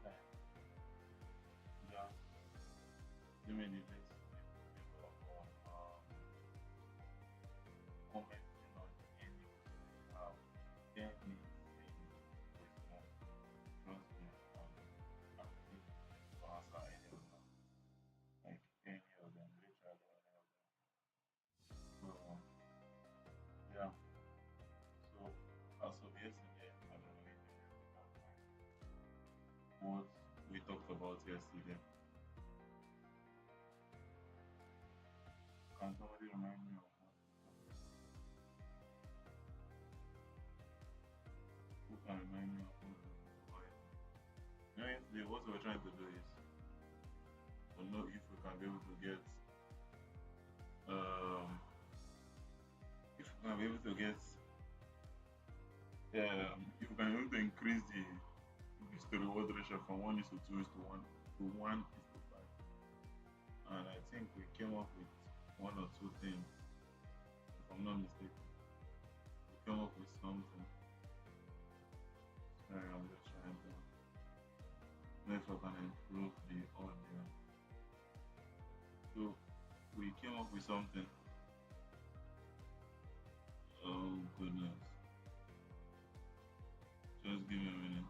time, just give me the best favor on commenting on any question you have. Then me saying response. Trust me, I'm ready to answer any of them. Like any of them, literally any of them. So yeah. So as of yesterday, I don't know if you remember what we talked about yesterday. Can somebody remind me of what we talked about? Who can remind me of what we talked about yesterday? You know, yesterday what we were trying to do is to know if we can be able to get um if we can be able to get if we can be able to increase the risk to reward ratio from 1 is to 2 is to 1 to 1 is to 5. And I think we came up with one or two things, if I'm not mistaken. We came up with something. Sorry, I'm just trying to know if I can improve the audio. So we came up with something. Oh goodness. Just give me a minute.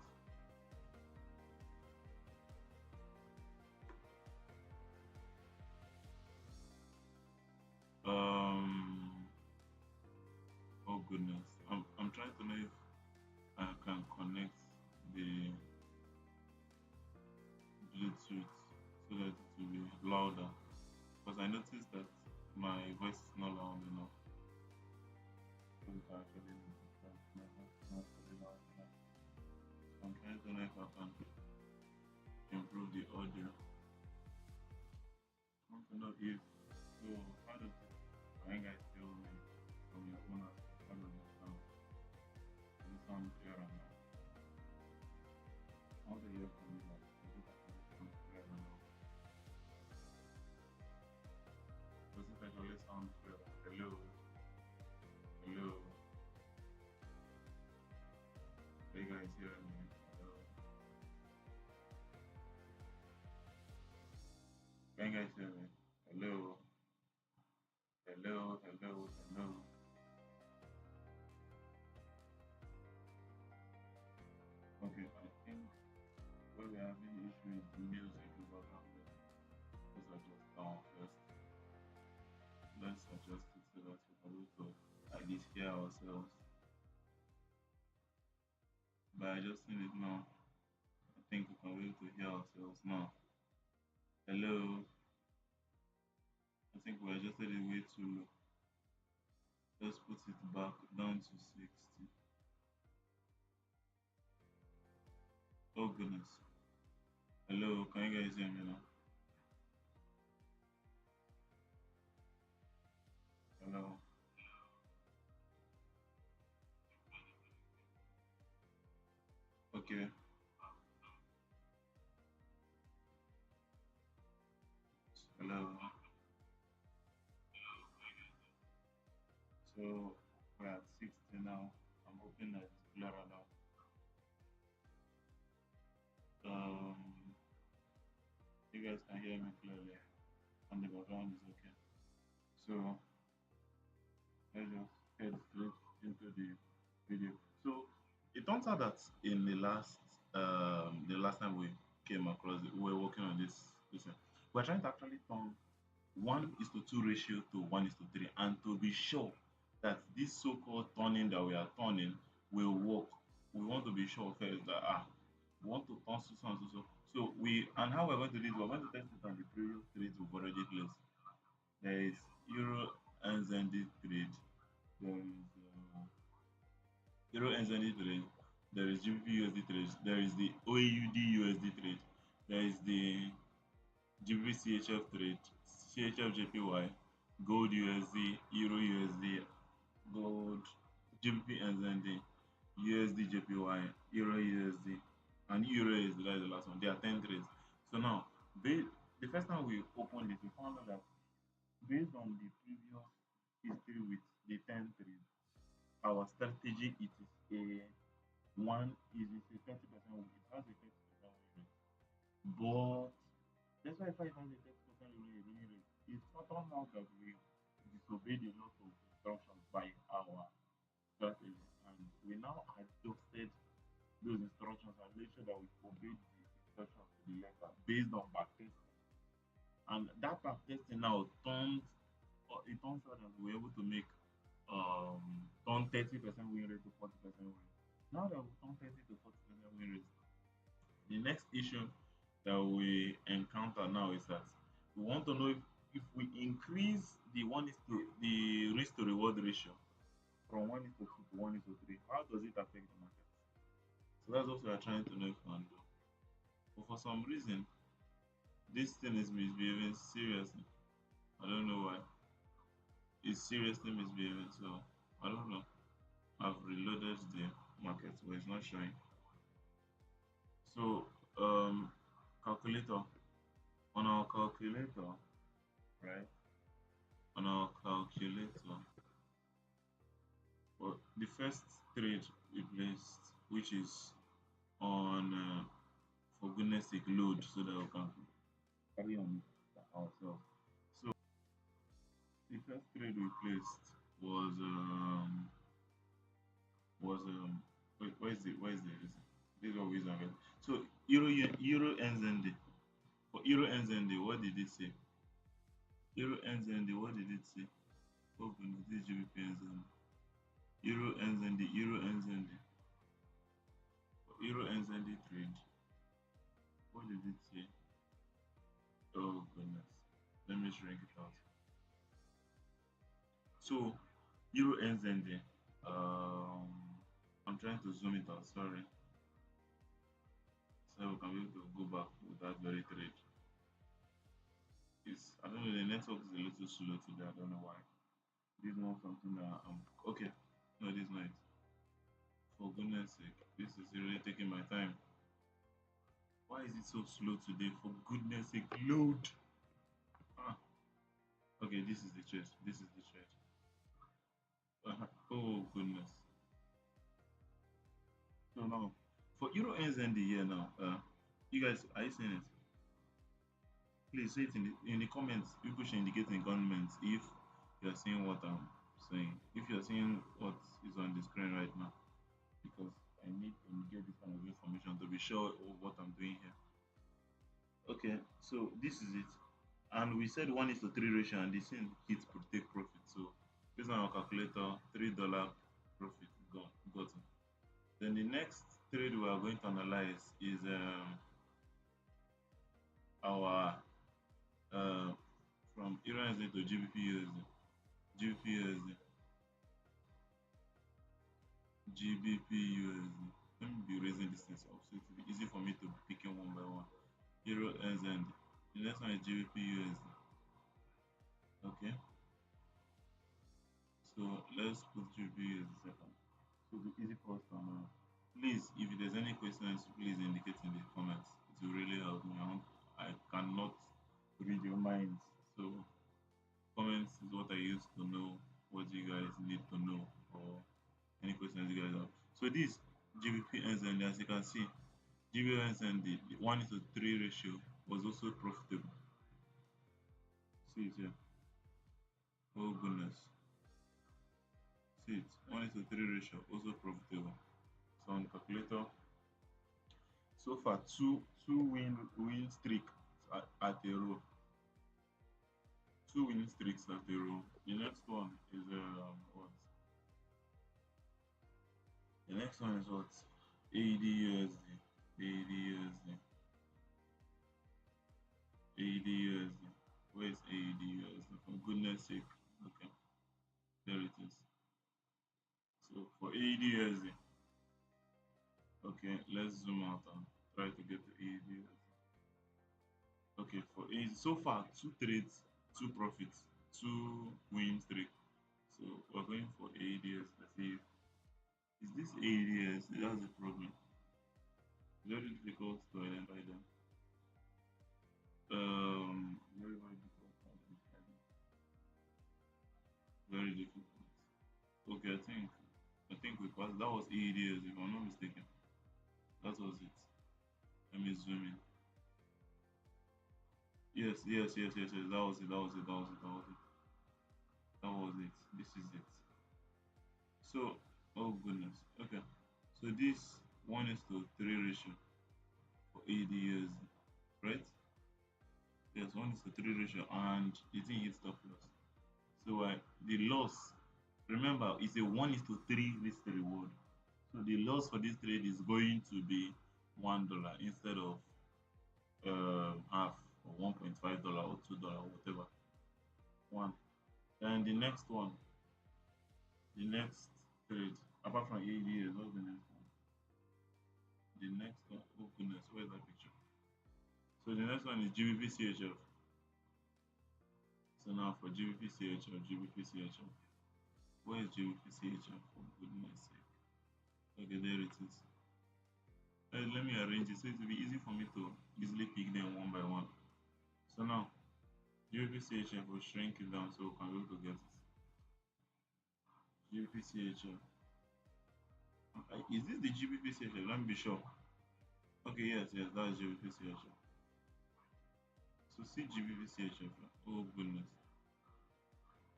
Um oh goodness. I'm trying to know if I can connect the Bluetooth so that it will be louder. Because I noticed that my voice is not loud enough. So we can actually notice that my voice is not actually loud enough. So I'm trying to know if I can improve the audio. I want to know if so how does it can you guys tell me from your own aspect, how does it sound? Does it sound clearer now? I want to hear from you like does it actually sound clearer now? Does it actually sound clearer? Hello? Hello? Are you guys hearing me? Hello? Can you guys hear me? Hello? Hello? Hello? Hello? Okay, I think where we're having the issue is the music, the background music. Let's adjust down first. Let's adjust it so that we can able to at least hear ourselves. By adjusting it now, I think we can be able to hear ourselves now. Hello, I think we adjusted it way too low. Let's put it back down to 60. Oh goodness. Hello, can you guys hear me now? Hello. Okay. Hello. So we're at 60 now. I'm hoping that it's clearer now. Um, you guys can hear me clearly, and the background is okay. So let's just head straight into the video. So it turns out that in the last time we came across it, we were working on this thing. We're trying to actually turn 1:2 ratio to 1:3, and to be sure that this so-called turning that we are turning will work. We want to be sure first that we want to turn so and so so. So we and how we're going to do it, we're going to test it on the previous trades we've already placed. There is Euro NZD trade. There is Euro NZD trade. There is GBP USD trade. There is the OAUD USD trade. There is the GBP CHF trade, CHF JPY, Gold USD, Euro USD, Gold, GBP NZD, USD JPY, Euro USD, and Euro USD. That is the last one. There are 10 trades. So now, the first time we opened it, we found out that based on the previous history with the 10 trades, our strategy it is a 30%, it has a 30% win rate. But that's why 500 it's not on out that we disobeyed a lot of instructions by our strategy, and we now adjusted those instructions and made sure that we obeyed the instructions to the letter based on backtesting. And that backtesting now it turns out that we're able to make turn 30% win rate to 40% win. Now that we've turned 30 to 40% win rate, the next issue that we encounter now is that we want to know if we increase the risk to reward ratio from 1 is to 2 to 1 is to 3, how does it affect the market? So that's what we are trying to know if we can do. But for some reason, this thing is misbehaving seriously. I don't know why. It's seriously misbehaving, so I don't know. I've reloaded the market, but it's not showing. So, calculator. On our calculator, right? On our calculator, well, the first trade we placed, which is on for goodness sake load, so that we can carry on ourselves. So the first trade we placed was was wait, where's the reason? This is what we use again. So Euro NZD. For Euro NZD, what did it say? Euro NZD, what did it say? Oh goodness, this GBP NZD. Euro NZD, Euro NZD. For Euro NZD trade, what did it say? Oh goodness. Let me shrink it out. So Euro NZD. Um, I'm trying to zoom it out. Sorry, so we can be able to go back with that very trade. It's I don't know. The network is a little slow today. I don't know why. This is not something that okay. No, this is not it. For goodness sake, this is really taking my time. Why is it so slow today? For goodness sake, load. Ah, okay, this is the trade. This is the trade. Oh goodness. So now, for Euro NZD here now, you guys, are you seeing it? Please say it in the comments. People should indicate in the comments if you're seeing what I'm saying. If you're seeing what is on the screen right now, because I need to get this kind of information to be sure of what I'm doing here. Okay, so this is it. And we said 1 is to 3 ratio, and this thing hits protect profit. So based on our calculator, $3 profit gotten. Then the next trade we are going to analyze is our uh, from Euro USD to GBP USD. GBP USD. GBP USD. Let me be raising this thing up so it will be easy for me to pick it one by one. Euro NZD. The next one is GBP USD. Okay. So let's put GBP USD second. So it'll be easy for us to know. Please, if there's any questions, please indicate in the comments. It will really help me out. I cannot read your minds. So comments is what I use to know what you guys need to know or any questions you guys have. So this GBP NZD, as you can see, GBP NZD, the 1 is to 3 ratio was also profitable. See it here. Oh goodness. See it. 1 is to 3 ratio, also profitable. So on the calculator, so far two win streak at a row. Two winning streaks at a row. The next one is what? The next one is what? ADUSD. ADUSD. ADUSD. Where's ADUSD? For goodness sake. Okay, there it is. So for ADUSD, okay, let's zoom out and try to get to ADUSD. Okay, for ADUSD, so far two trades, two profits, two win streak. So we're going for ADS. Let's see. Is this ADS? That's the problem. Very difficult to identify them. Very difficult to identify them. Very difficult. Okay, I think we passed. That was ADS, if I'm not mistaken. That was it. Let me zoom in. Yes, yes, yes, yes, yes. That was it. That was it. That was it. That was it. That was it. This is it. So, oh goodness. Okay. So this 1:3 ratio for ADUSD, right? Yes, 1:3 ratio, and the thing hits stop loss. So the loss, remember, is a 1:3 risk to reward. So the loss for this trade is going to be $1 instead of half or $1.5 or $2, whatever. One. Then the next trade, apart from ADS, what's the next one? The next one, oh goodness, where's that picture? So the next one is GBP. So now for GBP. Where is GBP? For goodness sake? Okay, there it is. Let me arrange it so it will be easy for me to easily pick them one by one. So now GBP will shrink it down so we can be able to get it. GBP. Is this the GBP? Let me be sure. Okay, yes, yes, that's GBP. So see GBP. Oh goodness.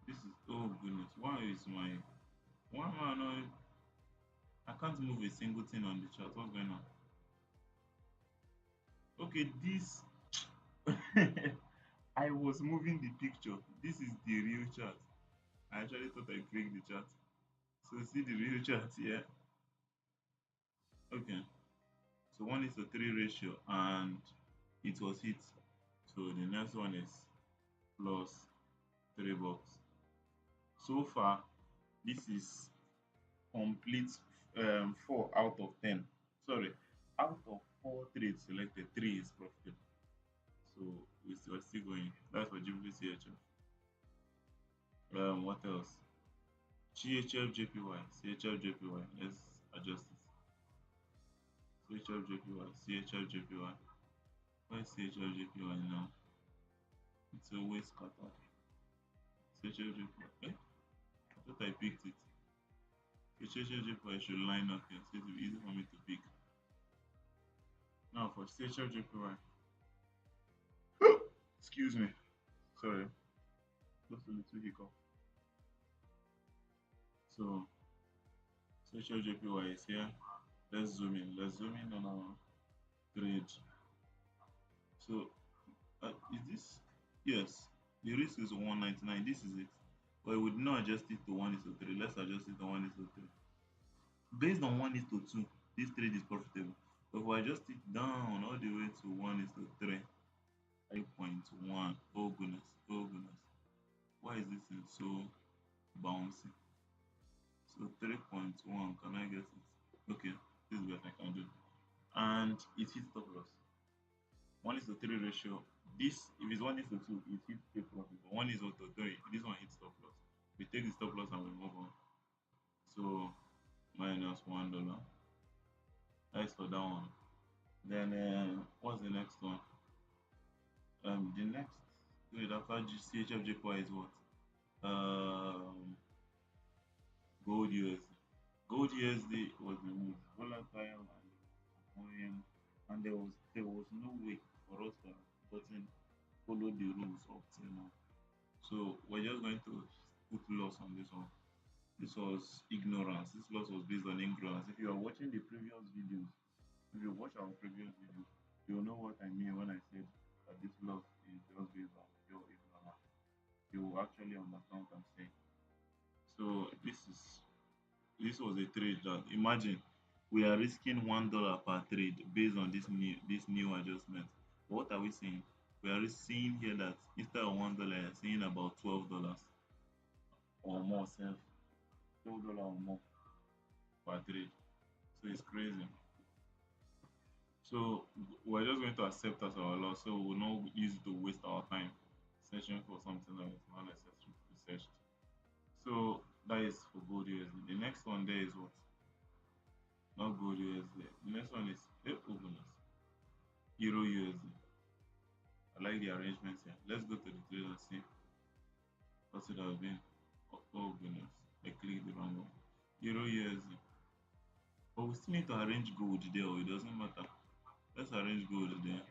This is, oh goodness. Why am I not, I can't move a single thing on the chart. What's going on? Okay, this, I was moving the picture. This is the real chart. I actually thought I clicked the chart. So see the real chart here. Okay. So 1:3 ratio and it was hit. So the next one is plus $3. So far, this is complete 4 out of 10. Sorry, out of 4 trades selected, 3 is profitable. So we're still going. That's for GBP. What else? CHF JPY, CHF JPY. Let's adjust it. CHF JPY, CHF JPY. Where's CHF JPY now? It's always scattered. CHF JPY. Eh? I thought I picked it. CHF JPY should line up here so it will be easy for me to pick. Now for CHF JPY. Excuse me. Sorry. Just a little hiccup. So CHF JPY is here. Let's zoom in. Let's zoom in on our trade. So is this? Yes. The risk is 199. This is it. But we would not adjust it to 1:3. Let's adjust it to 1:3. Based on 1:2, this trade is profitable. But if we adjust it down all the way to 1:3, 5.1. Oh goodness, oh goodness. Why is this thing so bouncy? So 3.1, can I get it? Okay, this is what I can do. And it hits stop loss. 1:3 ratio. This, if it's 1:2, it hits take profit. But 1:3, this one hits stop loss. We take the stop loss and we move on. So minus $1. That's for that one. Then what's the next one? The next trade after CHF JPY is what? Gold USD. Gold USD was the most volatile and annoying, and there was no way for us to have gotten follow the rules up till now. So we're just going to put loss on this one. This was ignorance. This loss was based on ignorance. If you are watching the previous videos, if you watch our previous videos, you'll know what I mean when I said that this loss is just based on pure ignorance. You will actually understand what I'm saying. So this was a trade that, imagine, we are risking $1 per trade based on this new adjustment. What are we saying? We are seeing here that instead of $1, you're seeing about $12 or more, self $12 or more per trade. So it's crazy. So we're just going to accept as our loss. So we'll not use it to waste our time searching for something that is not necessary to be searched. So that is for gold USD. The next one there is what? Not gold USD. The next one is goodness. Euro USD. I like the arrangements here. Let's go to the trade and see what's it have been. Oh goodness. I clicked the wrong one. Euro USD. But we still need to arrange gold there, or it doesn't matter. Let's arrange gold there.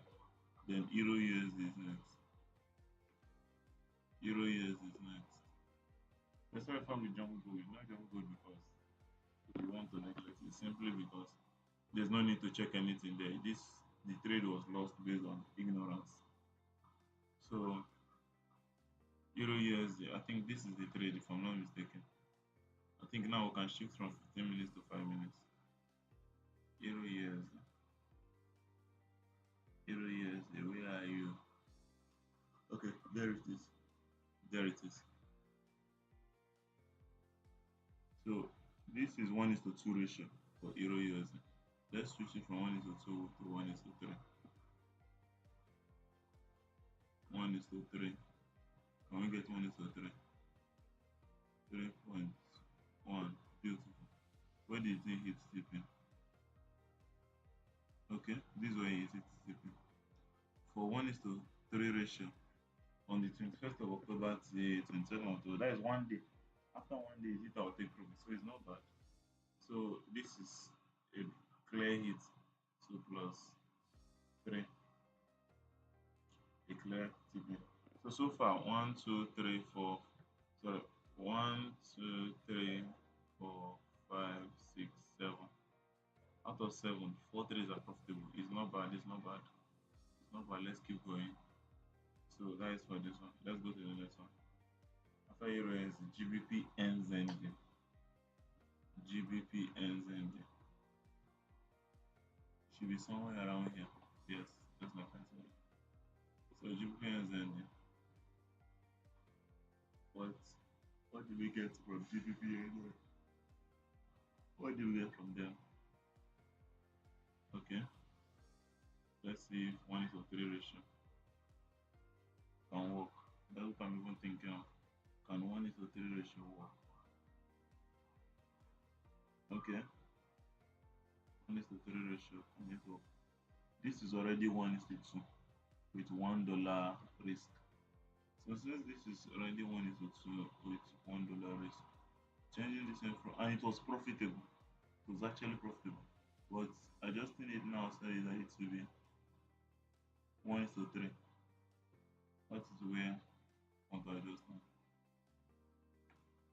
Then Euro USD is next. Euro years is next. That's why I found we jump gold. Not jump gold because we want to neglect it. Simply because there's no need to check anything there. The trade was lost based on ignorance. So Euro USD, I think this is the trade if I'm not mistaken. I think now we can shift from 15 minutes to 5 minutes. Euro USD. Euro USD, where are you? Okay, there it is. There it is. So this is 1 is to 2 ratio for Euro USD. Let's switch it from 1 is to 2 to 1 is to 3. 1 is to 3. Can we get 1 is to 3? 3.1. Beautiful. Where did it hit TP? Okay, this is where it hit TP. For 1 is to 3 ratio on the 21st of October to the 27th of October, that is 1 day. After 1 day, it hit our take profit, so it's not bad. So this is a clear hit. 2 plus 3, a clear TP. So far, 1, 2, 3, 4. Sorry, 1, 2, 3, 4, 5, 6, 7. Out of 7, 4 trades are profitable. It's not bad. It's not bad. It's not bad. Let's keep going. So that is for this one. Let's go to the next one. After Euro is GBP NZD. GBP NZD. Should be somewhere around here. Yes, that's my pencil. So GBP NZD. What what did we get from GBP anyway? What did we get from them? Okay. Let's see if 1 is to 3 ratio can work. That's what I'm even thinking of. Can 1 is to 3 ratio work? Okay. 1 is to 3 ratio can it work? This is already 1 is to 2 with $1 risk. So since this is already 1 is to 2 with $1 risk, changing this in from, and it was profitable. It was actually profitable. But adjusting it now says that it will be 1 is to 3. That is where I want to adjust now.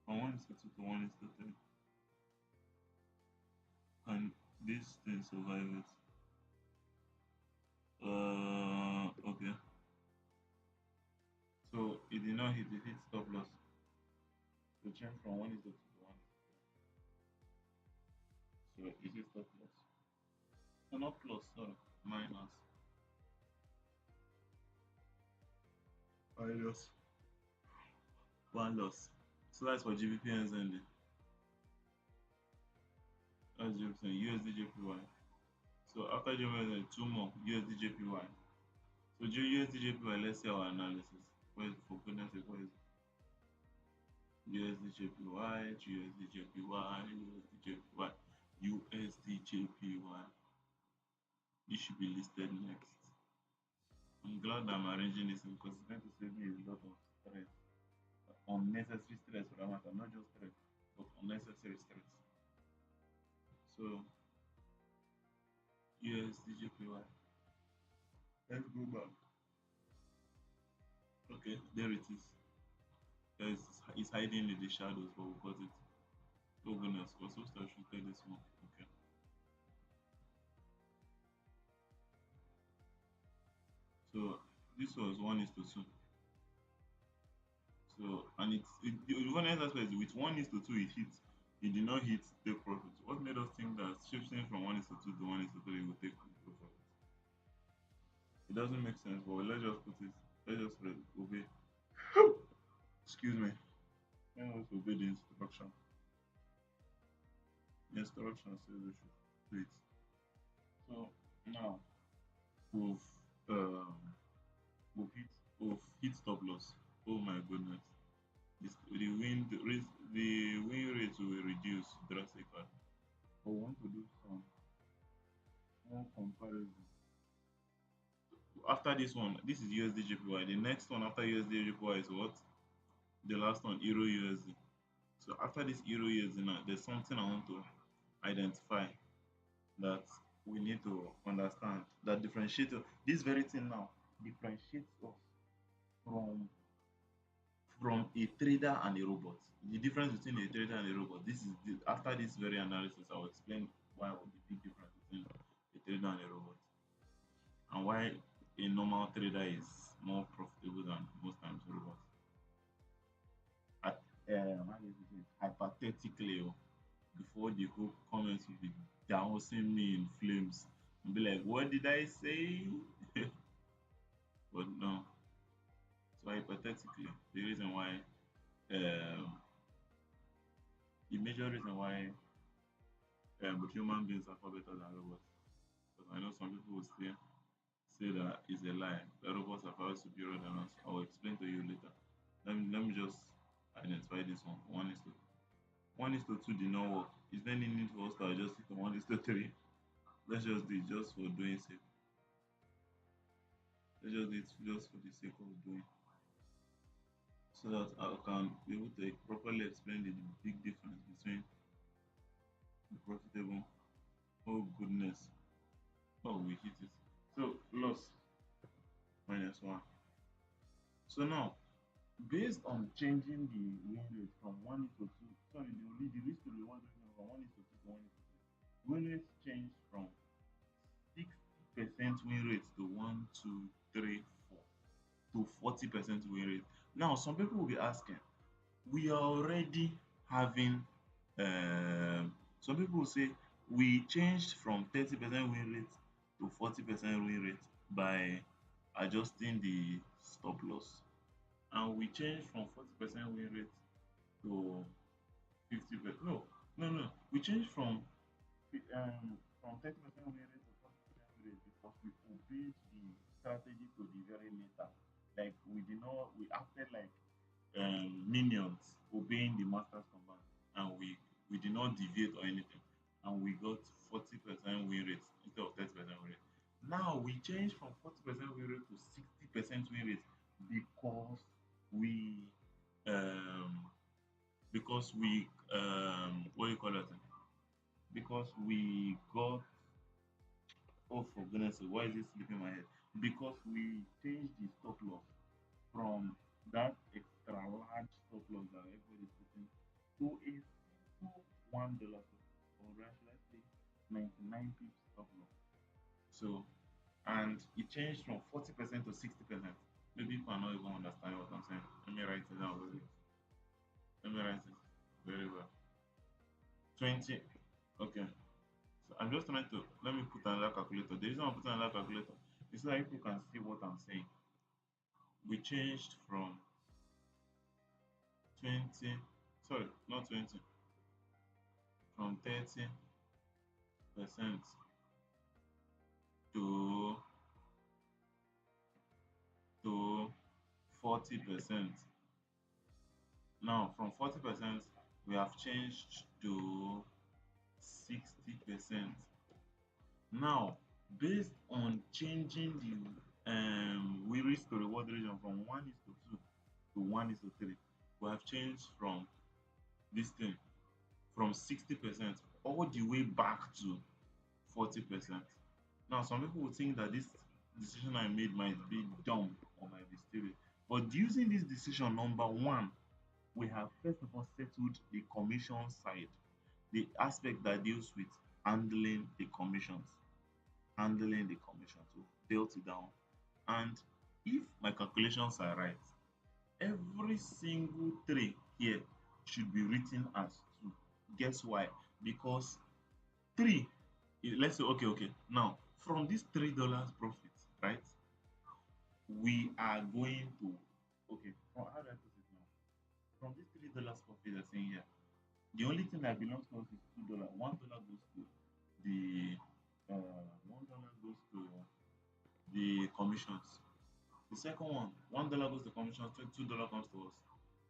From 1 is to 2 to 1 is to 3. And this thing survive it. Okay. So it did not hit, it hit stop loss. So change from 1 is to 2 to 1 is to 3. So it is stop loss. No, not plus, sorry, minus. Minus. One loss. So that's for GBP and ZND. That's GBP, USD JPY. So after GBP, two more USD JPY. So USD JPY, let's see our analysis. Where is, for goodness sake, where is USD JPY, USD JPY, USD JPY, USD JPY? This should be listed next. I'm glad I'm arranging this because it's going to save me a lot of stress. Unnecessary stress for that matter, not just stress, but unnecessary stress. So USD JPY. Let's go back. Okay, there it is. It's hiding in the shadows, but we got it. Oh goodness, we're supposed to actually take this one. Okay. So this was 1 is to 2. So and the funniest aspect is with 1 is to 2 it hit. It did not hit take profit. What made us think that shifting from 1 is to 2 to 1 is to 3 will take profit? It doesn't make sense, but let's just put it, let's just obey. Excuse me. Let's obey the instruction. The instruction says we should do it. So now we've um, we've hit stop loss. Oh my goodness. The win rate will reduce drastically. I want to do some more comparison. After this one, this is USD JPY. The next one after USD JPY is what? The last one, Euro USD. So after this Euro USD now, there's something I want to identify that we need to understand that differentiates this very thing now differentiates us from from a trader and a robot. The difference between a trader and a robot. After this very analysis, I'll explain why the big difference between a trader and a robot, and why a normal trader is more profitable than most times robots. At, how do you say it? Hypothetically, before the whole comments will be dousing me in flames and be like, "What did I say?" But no. So hypothetically, the reason why, um, the major reason why human beings are far better than robots, because I know some people will say that is a lie. The robots are far superior than us. I will explain to you later. Let me just identify this one. One is to two did not work. Is there any need for us to adjust it to one is to three? Let's just do it just for doing sake. Let's just do it just for the sake of doing, so that I can be able to properly explain the big difference between the profitable. Oh goodness. Oh, we hit it. So loss minus one. So now, based on changing the win rate from one is to two, sorry, the risk to reward ratio from one is to two to one is to three. Win rate changed from 60% win rate to one, two, three, four to 40% win rate. Now, some people will be asking, we are already having, some people will say we changed from 30% win rate to 40% win rate by adjusting the stop loss, and we changed from 40% win rate to 50%. No, no, no. We changed from 30% win rate to 40% win rate because we obeyed the strategy to the very letter. Like we acted like minions obeying the master's command, and we did not deviate or anything, and we got 40% win rate instead of 30% win rate. Now we changed from 40% win rate to 60% win rate because we um what do you call it? Because we got, oh for goodness sake, why is it slipping my head? Because we changed the stop loss from that extra large stop loss that everybody is putting to a simple $1 stop loss, or should I say 99 pips stop loss. So, and it changed from 40% to 60%. Maybe people are not even understanding what I'm saying. Let me write it down very well. Let me write it very well. 20. Okay. So I'm just trying to, let me put another calculator. The reason I'm putting another calculator is so that people can see what I'm saying. We changed from 20, sorry, not 20, from 30% to 40%. Now from 40% we have changed to 60%. Now, based on changing the we risk to reward ratio from 1 is to 2 to 1 is to 3, we have changed from this thing from 60% all the way back to 40%. Now, some people would think that this decision I made might be dumb or might be stupid, but using this decision, number one, we have first of all settled the commission side, the aspect that deals with handling the commissions, handling the commissions. So dealt it down. And if my calculations are right, every single three here should be written as two. Guess why? Because three, let's say, okay. Now, from this $3 profit, right, we are going to, okay, how do I put it now? From this $3 profit that's in here, the only thing that belongs to us is $2. $1 goes to the $1 goes to the commissions. The second $1 goes to commissions, $2 comes to us.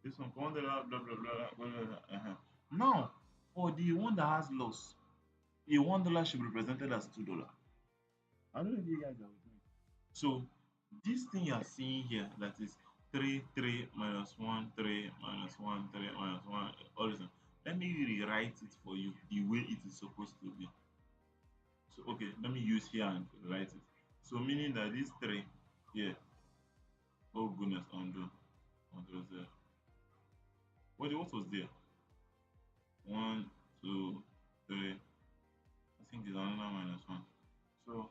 This one, $1, blah blah blah blah blah. Blah. Now, for the one that has loss, the $1 should be represented as $2. I don't know if you guys are with me. So this thing you are seeing here, that is 3 minus 1 3 minus 1 3 minus 1, all this. Let me rewrite it for you the way it is supposed to be. So okay, let me use here and write it. So meaning that this three here, oh goodness, undo there. What was there? One, two, three. I think it's another minus one. So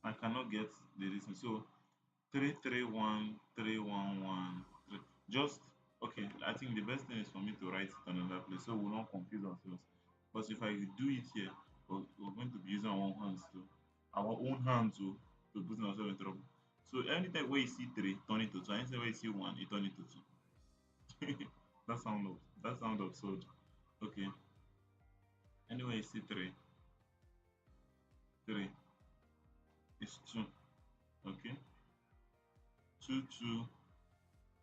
I cannot get the reason. So 331 311 3. Just okay. I think the best thing is for me to write it on another place so we'll not confuse ourselves. Because if I do it here, we're going to be using our own hands to put ourselves in trouble. So anytime where you see three, turn it to two. Anytime where you see one, you turn it to two. That sound absurd. Okay. Anyway, you see three is two. Okay. Two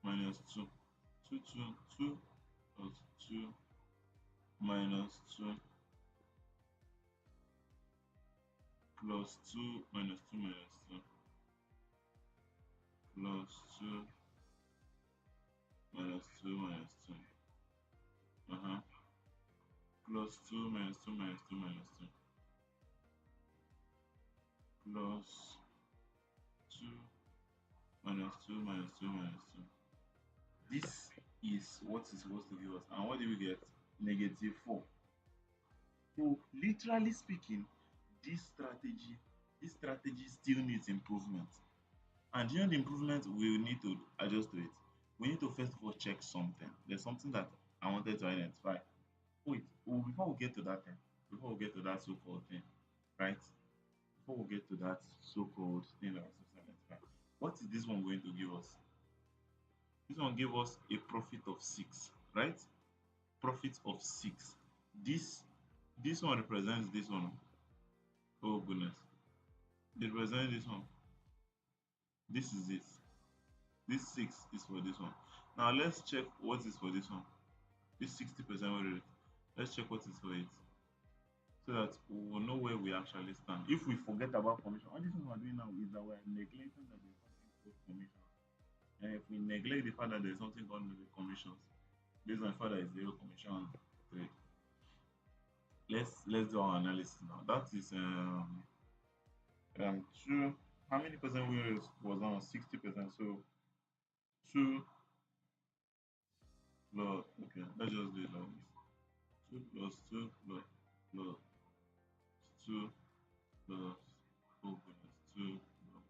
minus two. Two plus two minus two plus two minus two plus two minus two. Uh-huh. Plus two minus two minus two plus two minus two minus two minus two. This is what is supposed to give us. And what do we get? Negative 4. So literally speaking, this strategy this strategy still needs improvement. And during the improvement, we will need to adjust to it. We need to first of all check something. There's something that I wanted to identify. Wait, before we get to that thing, before we get to that so-called thing, right? Before we get to that so-called thing that was supposed to identify, what is this one going to give us? This one gave us a profit of 6, right? Profit of 6. This this one represents this one. Oh goodness. It represents this one. This is it. This 6 is for this one. Now let's check what is for this one. This 60% rate. Let's check what is for it so that we will know where we actually stand. If we forget about commission, all this thing we're doing now is that we're neglecting that there's something called commission. And if we neglect the fact that there's something called maybe commissions, based on the fact that it's zero commission trade, let's do our analysis now. That is two. How many percent we was on 60%? So two plus okay, let's just do it like this. Two plus two plus two plus oh goodness, two plus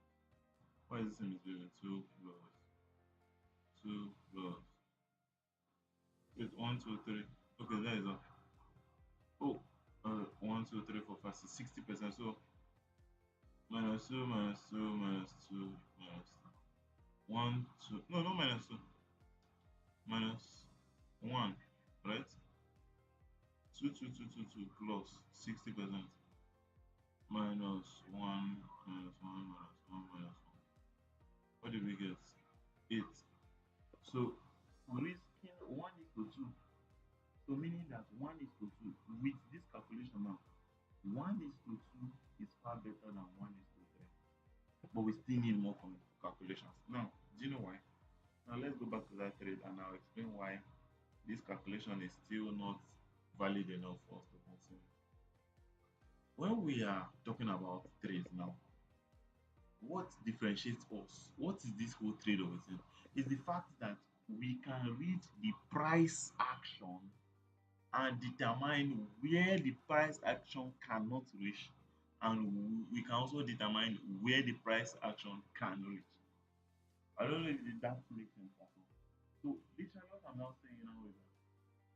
why is this misbehaving? Two plus two plus wait one, two, three. Okay, there is a oh one, two, three, four, five, six, 60%. So minus two minus two minus two minus one, two. No, no minus two. Minus one, right? Two plus 60% minus one minus one minus one minus one. What did we get? 8. So risking 1 is to 2. So meaning that 1 is to 2. With this calculation now, 1 is to 2 is far better than 1 is to 3. But we still need more calculations. Now, do you know why? Now let's go back to that trade and I'll explain why this calculation is still not valid enough for us to consider. When we are talking about trades now, what differentiates us? What is this whole trade of a thing? Is the fact that we can read the price action and determine where the price action cannot reach, and we can also determine where the price action can reach. I don't know if that makes sense at all. So literally what I'm now saying now is that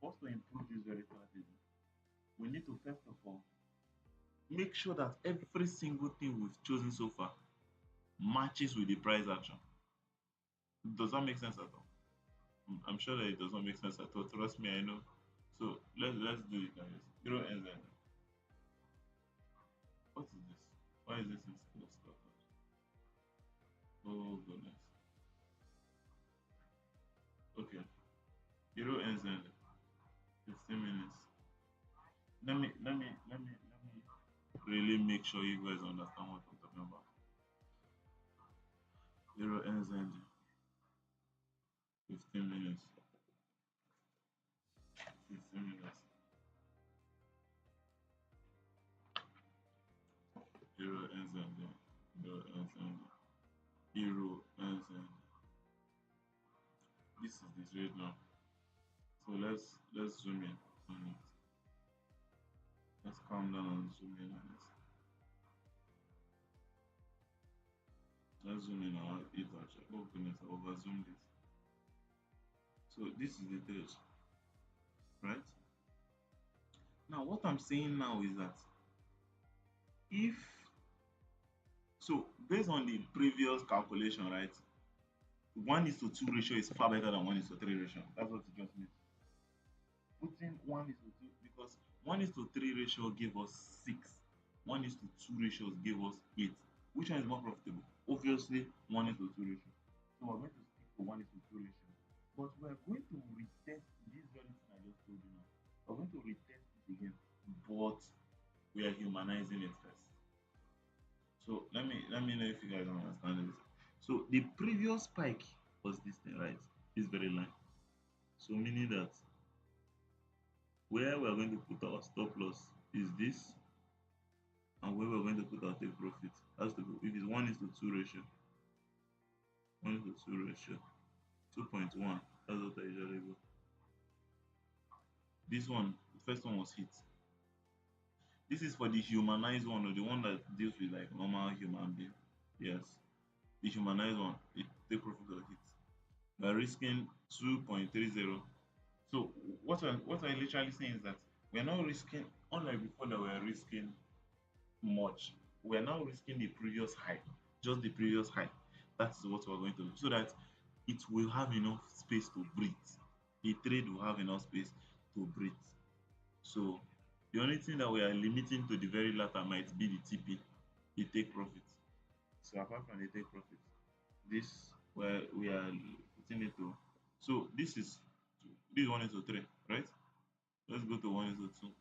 for us to improve this very strategy, we need to first of all make sure that every single thing we've chosen so far matches with the price action. Does that make sense at all? I'm sure that it does not make sense at all. Trust me, I know. So let's do it like this. Zero ends end. What is this? Why is this in school? Oh goodness. Okay. Zero ends end. 15 minutes. Let me really make sure you guys understand what I'm talking about. Zero ends end. 15 minutes. 15 minutes. Zero ends end. Zero ends end. Zero ends end. This this is the trade now. So let's zoom in on it. Let's calm down and zoom in on it. Let's zoom in on it actually. Oh goodness, I over zoomed it. So this is the trade, right? Now what I'm saying now is that if so based on the previous calculation, right? 1:2 ratio is far better than 1:3 ratio. That's what it just means. Putting 1:2 because 1:3 ratio gave us 6. 1:2 ratios gave us 8. Which one is more profitable? Obviously, 1:2 ratio. So we're going to stick to 1:2 ratio. But we're going to retest this very thing I just told you now. We're going to retest it again. But we are humanizing it first. So let me know if you guys understand this. So the previous spike was this thing, right? This very line. So meaning that where we're going to put our stop loss is this, and where we're going to put our take profit has to be if it's 1:2 ratio, 1:2 ratio, 2.1. That's what I usually go. This one, the first one was hit. This is for the humanized one or the one that deals with like normal human being. Yes, the humanized one, the take profit or hit. We're risking 2.30. So what I literally saying is that we're not risking, unlike before that we're risking much. We are now risking the previous high, just the previous high. That is what we're going to do, so that it will have enough space to breathe. The trade will have enough space to breathe. So the only thing that we are limiting to the very latter might be the TP, the take profit. So apart from the take profit, this where we are putting it to. So this 1:3, right? Let's go to 1:2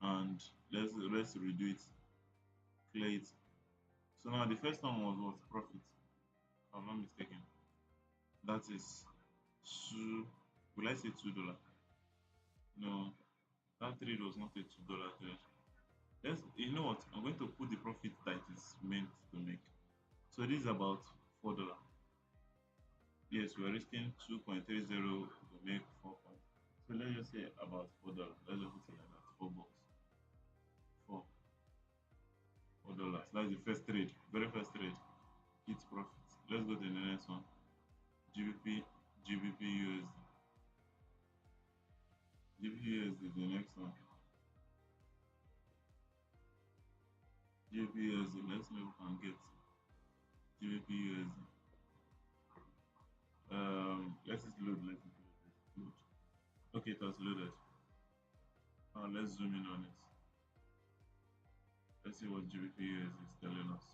and let's redo it, clear it. So now the first one was what? Profit, if I'm not mistaken. That is two. Will I say $2? No, that trade was not a $2 trade. Let's, you know what? I'm going to put the profit that it is meant to make. So this is about $4. Yes, we are risking 2.30 to make 4 points. So let's just say about $4. Let's just put it like that. $4. Four $4. That's the first trade, very first trade. Hit profit. Let's go to the next one. GBP, GBP USD. GBP USD, the next one. GBP USD. Let's see if we can get GBP USD. Let it load. Let it load. Okay, it has loaded. Now let's zoom in on it. Let's see what GBP USD is telling us.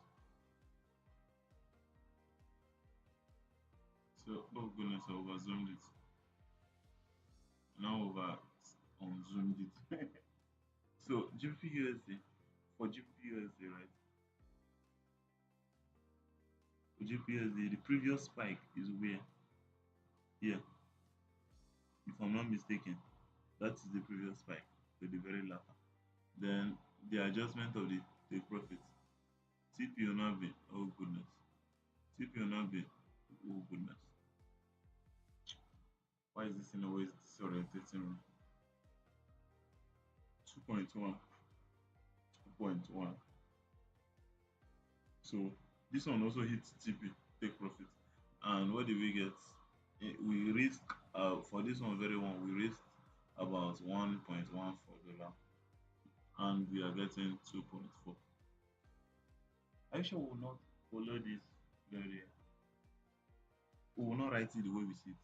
So, oh goodness, I over zoomed it. Now over unzoomed it. So GBP USD, for GBP USD, right? For GBP USD, the previous spike is where? Here, if I'm not mistaken. That is the previous spike to the very latter. Then the adjustment of the take profit. TP will not be, oh goodness. TP will not be, oh goodness. Why is this thing always disorientating me? 2.1, 2.1. So this one also hits TP, take profit. And what did we get? We risk, for this one very one, we risked about $1.14 and we are getting 2.4. Are you sure we will not follow this very? We will not write it the way we see it.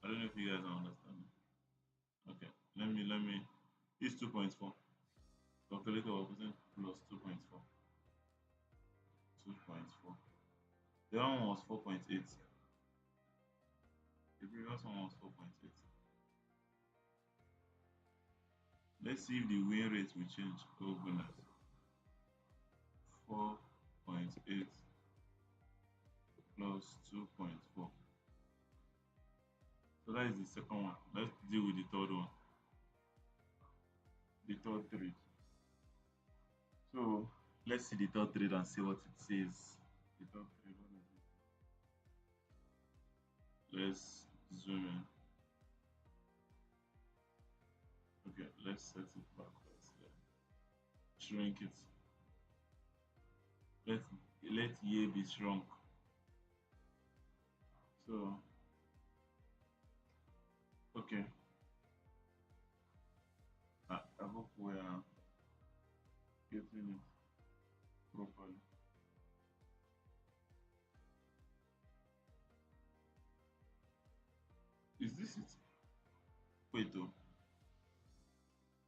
I don't know if you guys are understanding. Okay, let me. It's 2.4. Calculator we're putting plus 2.4. 2.4. The other one was 4.8. The previous one was 4.8. Let's see if the win rate will change. Oh goodness. 4.8 plus 2.4. So that is the second one. Let's deal with the third one. The third trade. So let's see the third trade and see what it says. The third trade, what is it? Let's zoom in. Okay, let's set it back first. Then shrink it. Let let ye be shrunk. So okay, I hope we are getting it properly. Is this it? Wait though,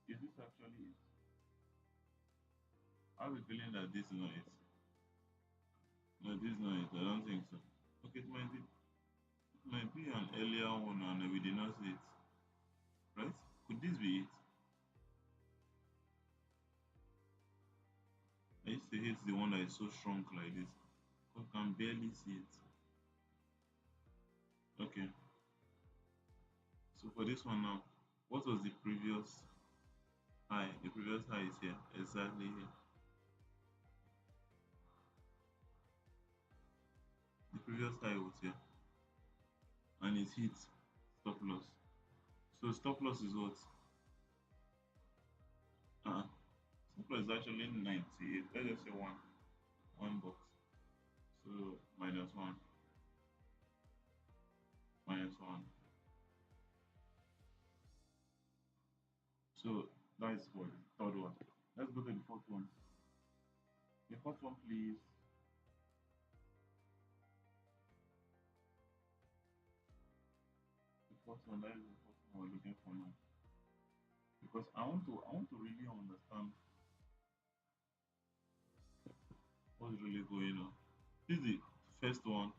is this actually it? I have a feeling that this is not it. No, this is not it. I don't think so. Okay, it might be an earlier one and we did not see it. Right? Could this be it? I used to hate the one that is so shrunk like this. I can barely see it. Okay. So for this one now, what was the previous high? The previous high is here. Exactly here. The previous high was here. And it hit stop loss. So stop loss is what? Uh, stop loss is actually 98. Let's just say one box. So minus one, minus one. So that is for the third one. Let's go to the fourth one. The fourth one, please. The fourth one, that is the fourth one we're looking for now. Because I want to really understand what's really going on. This is the first one.